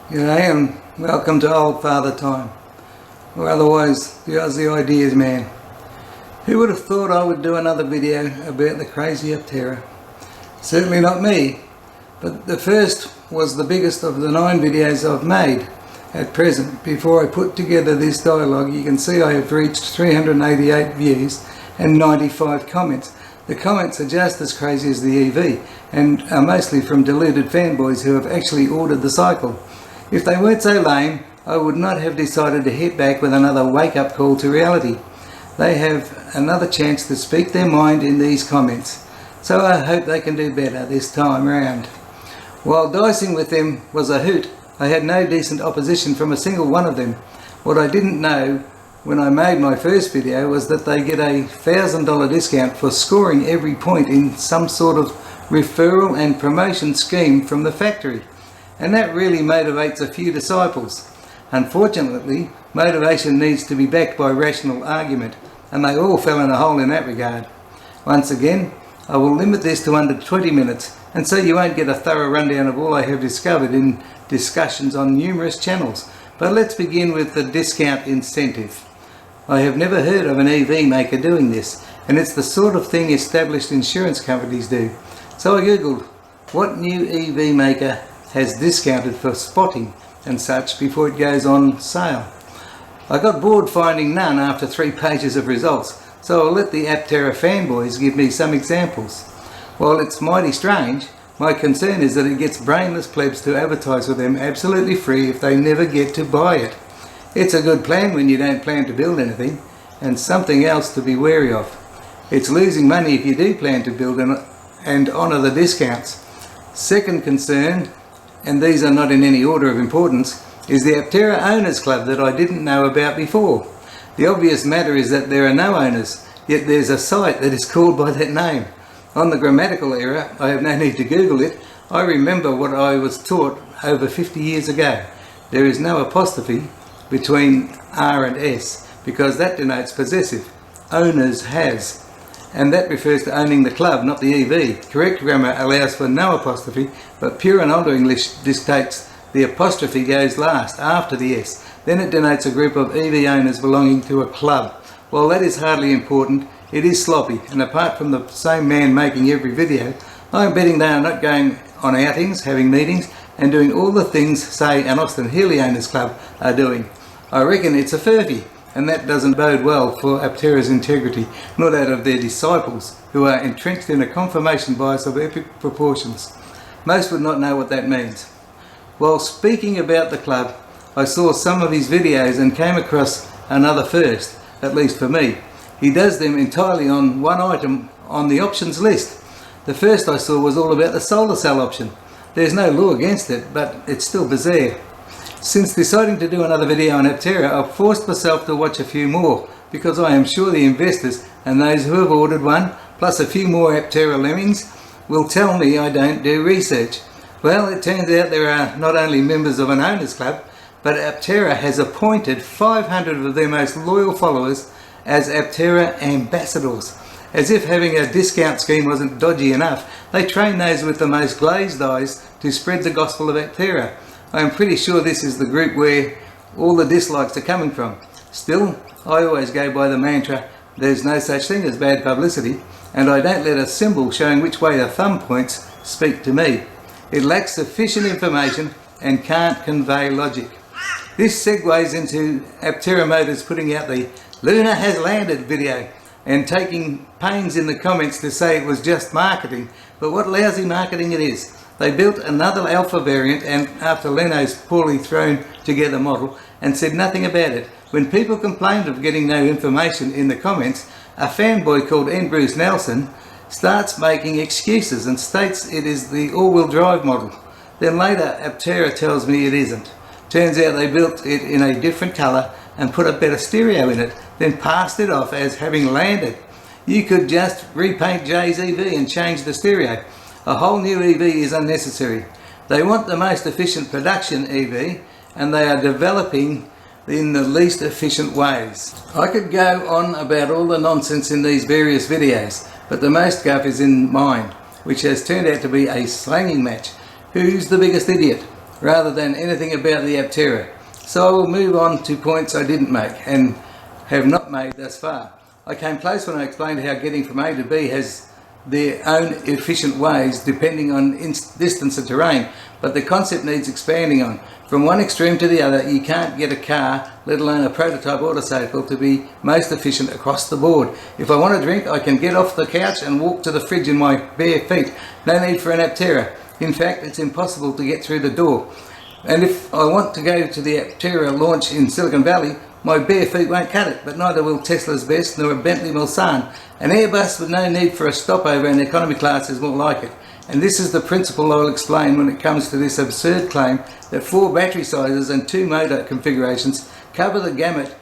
G'day and welcome to Old Father Time, or otherwise the Aussie Ideas Man. Who would have thought I would do another video about the crazy Aptera? Certainly not me, but the first was the biggest of the 9 videos I've made at present. Before I put together this dialogue, you can see I have reached 388 views and 95 comments. The comments are just as crazy as the EV and are mostly from deluded fanboys who have actually ordered the cycle. If they weren't so lame, I would not have decided to hit back with another wake-up call to reality. They have another chance to speak their mind in these comments, so I hope they can do better this time round. While dicing with them was a hoot, I had no decent opposition from a single one of them. What I didn't know when I made my first video was that they get a $1,000 discount for scoring every point in some sort of referral and promotion scheme from the factory. And that really motivates a few disciples. Unfortunately, motivation needs to be backed by rational argument, and they all fell in a hole in that regard. Once again, I will limit this to under 20 minutes, and so you won't get a thorough rundown of all I have discovered in discussions on numerous channels. But let's begin with the discount incentive. I have never heard of an EV maker doing this, and it's the sort of thing established insurance companies do. So I googled, what new EV maker has discounted for spotting and such before it goes on sale? I got bored finding none after 3 pages of results, so I'll let the Aptera fanboys give me some examples. While it's mighty strange, my concern is that it gets brainless plebs to advertise with them absolutely free if they never get to buy it. It's a good plan when you don't plan to build anything, and something else to be wary of. It's losing money if you do plan to build and honour the discounts. Second concern, and these are not in any order of importance, is the Aptera Owners Club that I didn't know about before. The obvious matter is that there are no owners, yet there's a site that is called by that name. On the grammatical error, I have no need to Google it. I remember what I was taught over 50 years ago. There is no apostrophe between R and S, because that denotes possessive. Owners has. And that refers to owning the club, not the EV. Correct grammar allows for no apostrophe, but pure and older English dictates the apostrophe goes last, after the S. Then it denotes a group of EV owners belonging to a club. While that is hardly important, it is sloppy, and apart from the same man making every video, I'm betting they are not going on outings, having meetings, and doing all the things, say, an Austin Healey Owners Club are doing. I reckon it's a furphy, and that doesn't bode well for Aptera's integrity, nor that of their disciples, who are entrenched in a confirmation bias of epic proportions. Most would not know what that means. While speaking about the club, I saw some of his videos and came across another first, at least for me. He does them entirely on one item on the options list. The first I saw was all about the solar cell option. There's no law against it, but it's still bizarre. Since deciding to do another video on Aptera, I've forced myself to watch a few more, because I am sure the investors and those who have ordered one, plus a few more Aptera lemmings, will tell me I don't do research. Well, it turns out there are not only members of an owners club, but Aptera has appointed 500 of their most loyal followers as Aptera ambassadors. As if having a discount scheme wasn't dodgy enough, they train those with the most glazed eyes to spread the gospel of Aptera. I am pretty sure this is the group where all the dislikes are coming from. Still, I always go by the mantra, there's no such thing as bad publicity, and I don't let a symbol showing which way the thumb points speak to me. It lacks sufficient information and can't convey logic. This segues into Aptera Motors putting out the Luna has landed video and taking pains in the comments to say it was just marketing, but what lousy marketing it is. They built another alpha variant and after Leno's poorly thrown together model and said nothing about it. When people complained of getting no information in the comments, a fanboy called N. Bruce Nelson starts making excuses and states it is the all-wheel drive model. Then later Aptera tells me it isn't. Turns out they built it in a different colour and put a better stereo in it, then passed it off as having landed. You could just repaint Jay's EV and change the stereo. A whole new EV is unnecessary. They want the most efficient production EV, and they are developing in the least efficient ways. I could go on about all the nonsense in these various videos, but the most guff is in mine, which has turned out to be a slanging match. Who's the biggest idiot? rather than anything about the Aptera. So I will move on to points I didn't make and have not made thus far. I came close when I explained how getting from A to B has their own efficient ways depending on distance and terrain, but the concept needs expanding on. From one extreme to the other, you can't get a car, let alone a prototype autocycle, to be most efficient across the board. If I want a drink, I can get off the couch and walk to the fridge in my bare feet. No need for an Aptera. In fact, it's impossible to get through the door. And if I want to go to the Aptera launch in Silicon Valley, my bare feet won't cut it, but neither will Tesla's Best nor a Bentley Mulsanne. An Airbus with no need for a stopover in economy class is more like it. And this is the principle I will explain when it comes to this absurd claim that 4 battery sizes and 2 motor configurations cover the gamut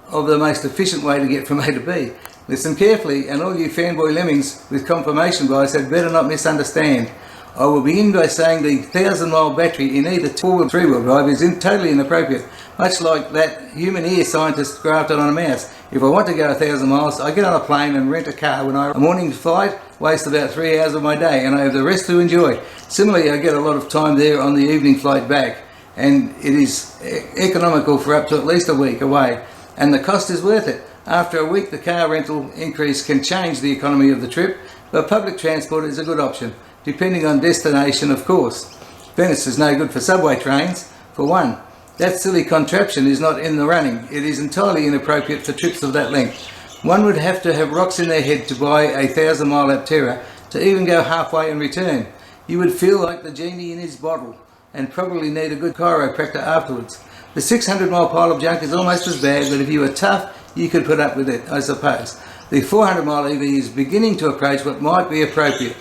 of the most efficient way to get from A to B. Listen carefully, and all you fanboy lemmings with confirmation bias had better not misunderstand. I will begin by saying the 1,000-mile battery in either 4-wheel or 3-wheel drive is totally inappropriate, much like that human ear scientist grafted on a mouse. If I want to go 1,000 miles, I get on a plane and rent a car when a morning flight wastes about 3 hours of my day, and I have the rest to enjoy. Similarly, I get a lot of time there on the evening flight back, and it is economical for up to at least a week away, and the cost is worth it. After a week, the car rental increase can change the economy of the trip, but public transport is a good option, depending on destination, of course. Venice is no good for subway trains, for one. That silly contraption is not in the running. It is entirely inappropriate for trips of that length. One would have to have rocks in their head to buy a 1,000-mile Aptera to even go halfway and return. You would feel like the genie in his bottle and probably need a good chiropractor afterwards. The 600-mile pile of junk is almost as bad, but if you were tough, you could put up with it, I suppose. The 400-mile EV is beginning to approach what might be appropriate,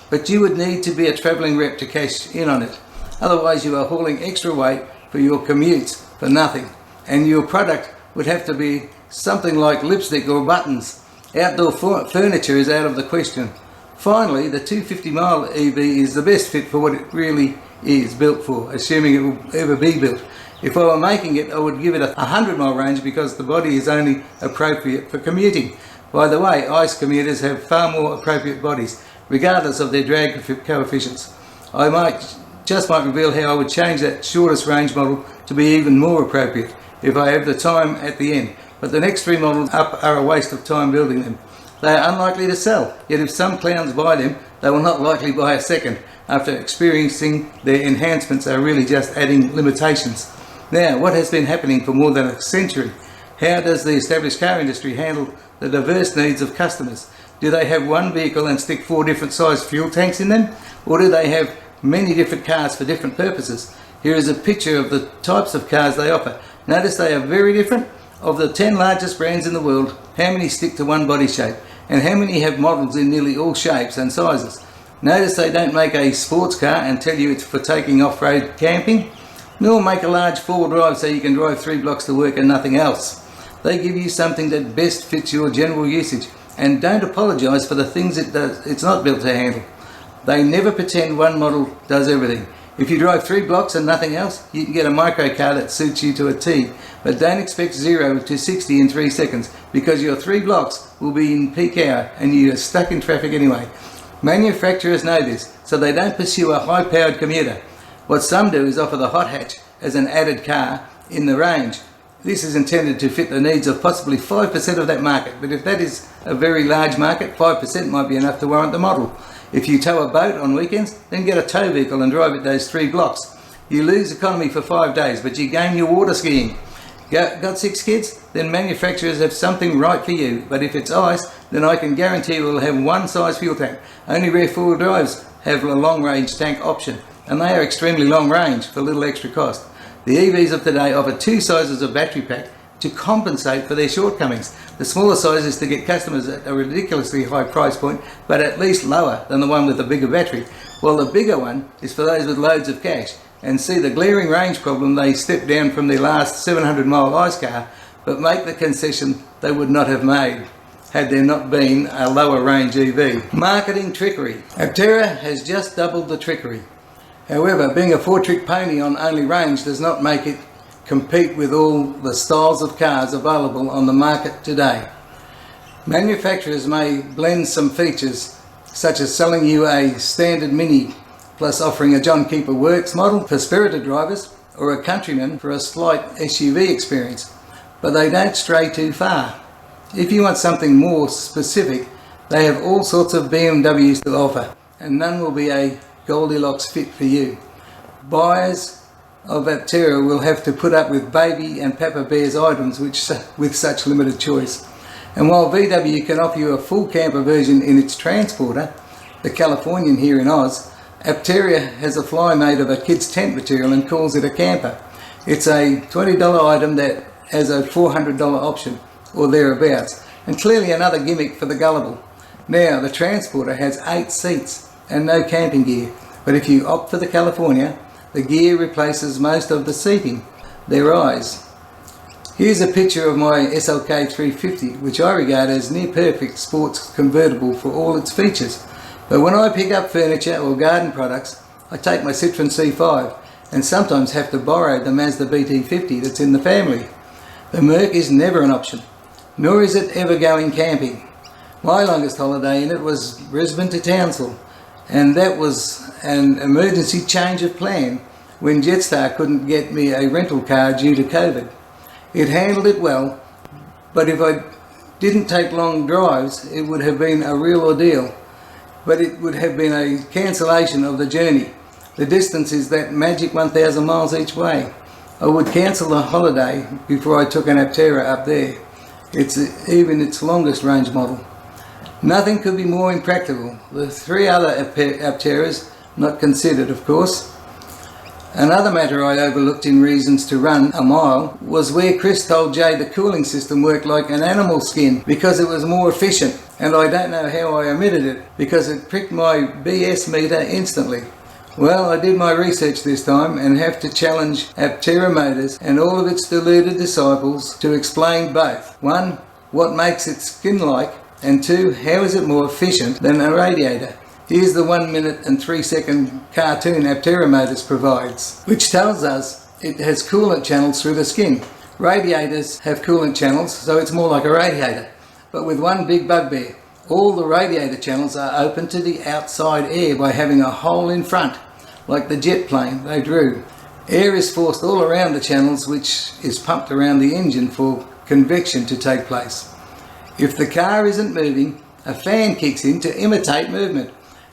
but you would need to be a travelling rep to cash in on it. Otherwise, you are hauling extra weight for your commutes for nothing, and your product would have to be something like lipstick or buttons. Outdoor furniture is out of the question. Finally, the 250-mile EV is the best fit for what it really is built for, assuming it will ever be built. If I were making it, I would give it a 100-mile range because the body is only appropriate for commuting. By the way, ICE commuters have far more appropriate bodies, regardless of their drag coefficients. I might reveal how I would change that shortest range model to be even more appropriate if I have the time at the end. But the next 3 models up are a waste of time building them. They are unlikely to sell, yet if some clowns buy them, they will not likely buy a second, after experiencing their enhancements are really just adding limitations. Now, what has been happening for more than a century? How does the established car industry handle the diverse needs of customers? Do they have one vehicle and stick 4 different sized fuel tanks in them? Or do they have many different cars for different purposes? Here is a picture of the types of cars they offer. Notice they are very different. Of the 10 largest brands in the world, how many stick to one body shape? And how many have models in nearly all shapes and sizes? Notice they don't make a sports car and tell you it's for taking off-road camping, nor make a large 4-wheel drive so you can drive 3 blocks to work and nothing else. They give you something that best fits your general usage, and don't apologise for the things it's not built to handle. They never pretend one model does everything. If you drive 3 blocks and nothing else, you can get a micro car that suits you to a T, but don't expect 0 to 60 in 3 seconds, because your 3 blocks will be in peak hour and you are stuck in traffic anyway. Manufacturers know this, so they don't pursue a high-powered commuter. What some do is offer the hot hatch as an added car in the range. This is intended to fit the needs of possibly 5% of that market, but if that is a very large market, 5% might be enough to warrant the model. If you tow a boat on weekends, then get a tow vehicle and drive it those 3 blocks. You lose economy for 5 days, but you gain your water skiing. Got 6 kids? Then manufacturers have something right for you, but if it's ICE, then I can guarantee you will have one size fuel tank. Only rare 4-wheel drives have a long-range tank option, and they are extremely long range for little extra cost. The EVs of today offer 2 sizes of battery pack to compensate for their shortcomings. The smaller size is to get customers at a ridiculously high price point, but at least lower than the one with the bigger battery, while the bigger one is for those with loads of cash. And see the glaring range problem, they step down from their last 700-mile ICE car, but make the concession they would not have made had there not been a lower range EV. Marketing trickery. Aptera has just doubled the trickery. However, being a 4-trick pony on only range does not make it compete with all the styles of cars available on the market today. Manufacturers may blend some features, such as selling you a standard Mini plus offering a John Keeper Works model for spirited drivers or a Countryman for a slight SUV experience. But they don't stray too far. If you want something more specific, they have all sorts of BMWs to offer, and none will be a Goldilocks fit for you. Buyers of Aptera will have to put up with Baby and Papa Bear's items with such limited choice. And while VW can offer you a full camper version in its Transporter, the Californian here in Oz, Aptera has a fly made of a kid's tent material and calls it a camper. It's a $20 item that has a $400 option, or thereabouts, and clearly another gimmick for the gullible. Now, the Transporter has 8 seats and no camping gear, but if you opt for the California, the gear replaces most of the seating. Their eyes. Here's a picture of my SLK 350, which I regard as near perfect sports convertible for all its features. But when I pick up furniture or garden products, I take my Citroen C5 and sometimes have to borrow the Mazda BT50 that's in the family. The Merc is never an option, nor is it ever going camping. My longest holiday in it was Brisbane to Townsville, and that was an emergency change of plan when Jetstar couldn't get me a rental car due to COVID. It handled it well, but if I didn't take long drives, it would have been a real ordeal. But it would have been a cancellation of the journey. The distance is that magic 1,000 miles each way. I would cancel the holiday before I took an Aptera up there. It's even its longest range model. Nothing could be more impractical. The 3 other Apteras, not considered of course. Another matter I overlooked in reasons to run a mile was where Chris told Jay the cooling system worked like an animal skin because it was more efficient, and I don't know how I omitted it because it pricked my BS meter instantly. Well, I did my research this time and have to challenge Aptera Motors and all of its deluded disciples to explain both. 1, what makes it skin-like, and 2, how is it more efficient than a radiator? Here's the 1 minute and 3 second cartoon Aptera Motors provides, which tells us it has coolant channels through the skin. Radiators have coolant channels, so it's more like a radiator, but with one big bugbear. All the radiator channels are open to the outside air by having a hole in front, like the jet plane they drew. Air is forced all around the channels, which is pumped around the engine for convection to take place. If the car isn't moving, a fan kicks in to imitate movement.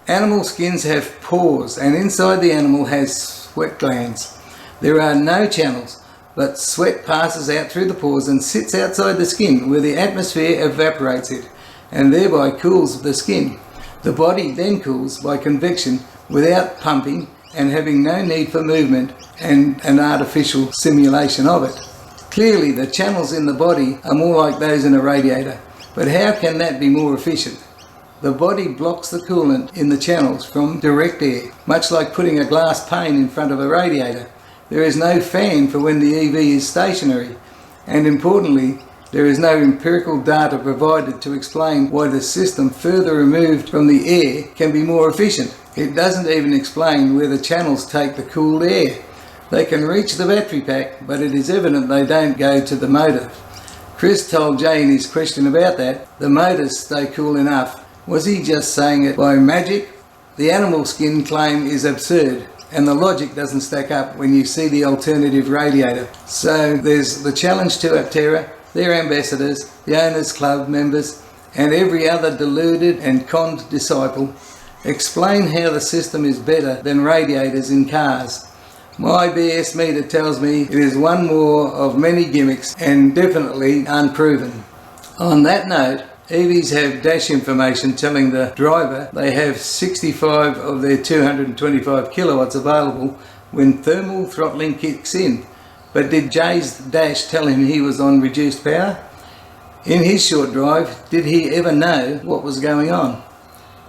Animal skins have pores, and inside the animal has sweat glands. There are no channels, but sweat passes out through the pores and sits outside the skin where the atmosphere evaporates it, and thereby cools the skin. The body then cools by convection without pumping and having no need for movement and an artificial simulation of it. Clearly the channels in the body are more like those in a radiator, but how can that be more efficient? The body blocks the coolant in the channels from direct air, much like putting a glass pane in front of a radiator. There is no fan for when the EV is stationary, and importantly, there is no empirical data provided to explain why the system further removed from the air can be more efficient. It doesn't even explain where the channels take the cooled air. They can reach the battery pack, but it is evident they don't go to the motor. Chris told Jay in his question about that, the motors stay cool enough. Was he just saying it by magic? The animal skin claim is absurd, and the logic doesn't stack up when you see the alternative radiator. So there's the challenge to Aptera, their ambassadors, the owners club members, and every other deluded and conned disciple. Explain how the system is better than radiators in cars. My BS meter tells me it is one more of many gimmicks and definitely unproven. On that note, EVs have dash information telling the driver they have 65 of their 225 kilowatts available when thermal throttling kicks in. But did Jay's dash tell him he was on reduced power? In his short drive, did he ever know what was going on?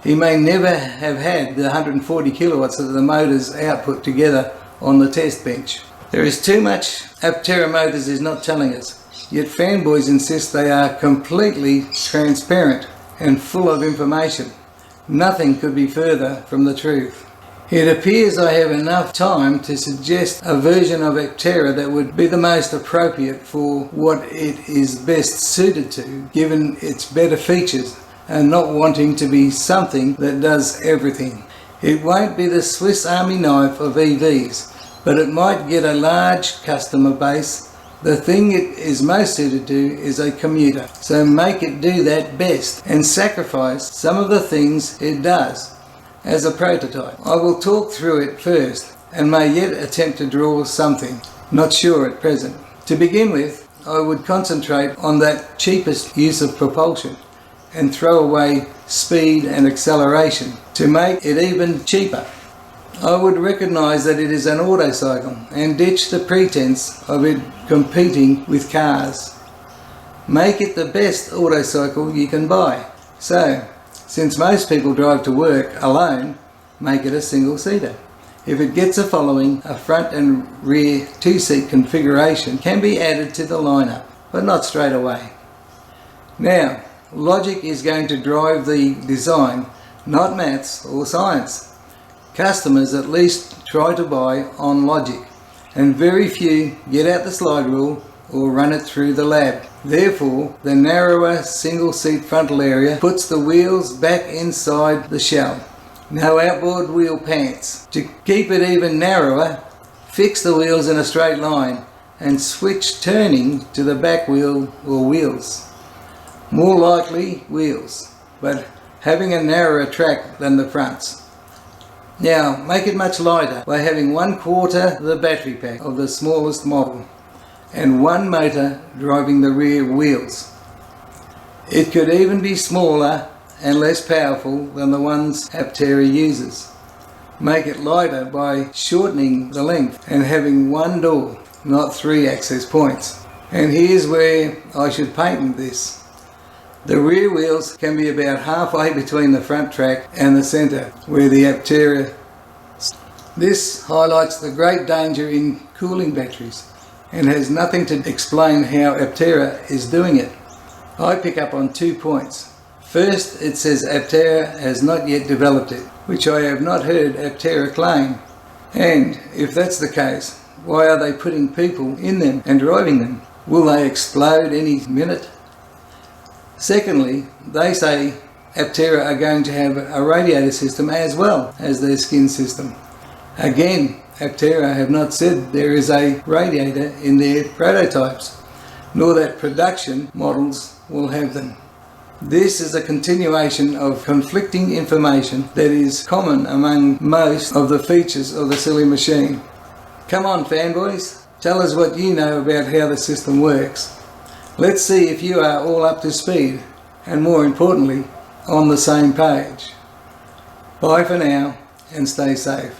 He may never have had the 140 kilowatts of the motor's output together on the test bench. There is too much Aptera Motors is not telling us. Yet fanboys insist they are completely transparent and full of information. Nothing could be further from the truth. It appears I have enough time to suggest a version of Aptera that would be the most appropriate for what it is best suited to, given its better features, and not wanting to be something that does everything. It won't be the Swiss Army knife of EVs, but it might get a large customer base. The thing it is most suited to is a commuter, so make it do that best and sacrifice some of the things it does as a prototype. I will talk through it first and may yet attempt to draw something, not sure at present. To begin with, I would concentrate on that cheapest use of propulsion and throw away speed and acceleration to make it even cheaper. I would recognise that it is an autocycle and ditch the pretense of it competing with cars. Make it the best autocycle you can buy. So, since most people drive to work alone, make it a single-seater. If it gets a following, a front and rear two-seat configuration can be added to the lineup, but not straight away. Now, logic is going to drive the design, not maths or science. Customers at least try to buy on logic, and very few get out the slide rule or run it through the lab. Therefore, the narrower single-seat frontal area puts the wheels back inside the shell. No outboard wheel pants. To keep it even narrower, fix the wheels in a straight line and switch turning to the back wheel or wheels. More likely wheels, but having a narrower track than the fronts. Now, make it much lighter by having 1/4 the battery pack of the smallest model and one motor driving the rear wheels. It could even be smaller and less powerful than the ones Aptera uses. Make it lighter by shortening the length and having one door, not 3 access points. And here's where I should patent this. The rear wheels can be about halfway between the front track and the centre, where the Aptera. This highlights the great danger in cooling batteries and has nothing to explain how Aptera is doing it. I pick up on 2 points. First, it says Aptera has not yet developed it, which I have not heard Aptera claim. And if that's the case, why are they putting people in them and driving them? Will they explode any minute? Secondly, they say Aptera are going to have a radiator system as well as their skin system. Again, Aptera have not said there is a radiator in their prototypes, nor that production models will have them. This is a continuation of conflicting information that is common among most of the features of the silly machine. Come on, fanboys, tell us what you know about how the system works. Let's see if you are all up to speed, and more importantly, on the same page. Bye for now, and stay safe.